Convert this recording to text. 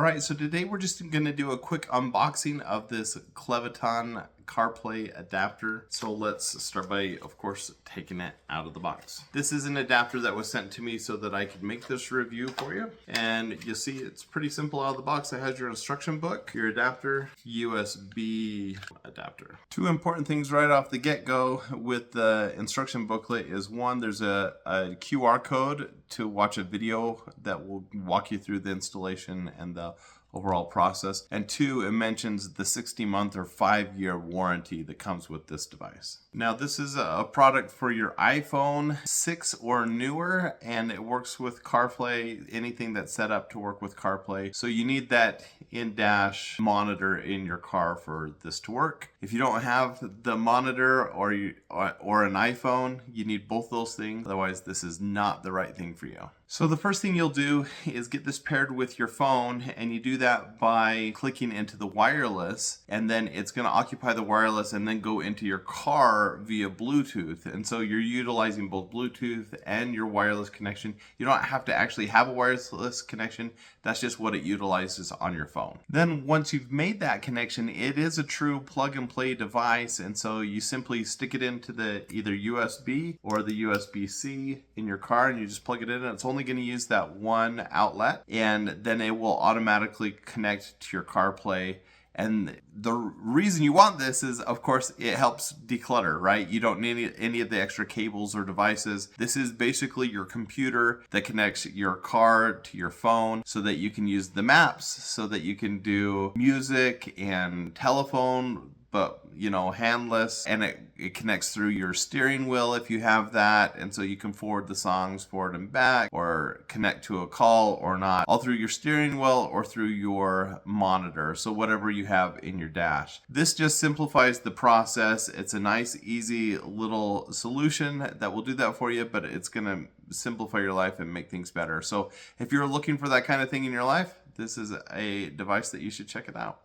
All right, so today we're just going to do a quick unboxing of this Cleviton Carplay adapter. So let's start by, of course, taking it out of the box. This is an adapter that was sent to me so that I could make this review for you. And you'll see it's pretty simple out of the box. It has your instruction book, your adapter, USB adapter. Two important things right off the get-go with the instruction booklet is one, there's a QR code to watch a video that will walk you through the installation and the overall process. And two, it mentions the 60-month or 5-year warranty that comes with this device. Now, this is a product for your iPhone 6 or newer, and it works with CarPlay, anything that's set up to work with CarPlay. So you need that in-dash monitor in your car for this to work. If you don't have the monitor or an iPhone, you need both those things. Otherwise, this is not the right thing for you. So the first thing you'll do is get this paired with your phone, and you do that by clicking into the wireless, and then it's going to occupy the wireless and then go into your car via Bluetooth. And so you're utilizing both Bluetooth and your wireless connection. You don't have to actually have a wireless connection. That's just what it utilizes on your phone. Then once you've made that connection, it is a true plug and play device. And so you simply stick it into the either USB or the USB-C in your car, and you just plug it in, and it's only going to use that one outlet, and then it will automatically connect to your CarPlay. And the reason you want this is, of course, it helps declutter, right? You don't need any of the extra cables or devices. This is basically your computer that connects your car to your phone so that you can use the maps, so that you can do music and telephone, but handless, and it connects through your steering wheel if you have that, and so you can forward the songs forward and back, or connect to a call or not, all through your steering wheel or through your monitor, so whatever you have in your dash. This just simplifies the process. It's a nice, easy little solution that will do that for you, but it's going to simplify your life and make things better. So if you're looking for that kind of thing in your life, this is a device that you should check it out.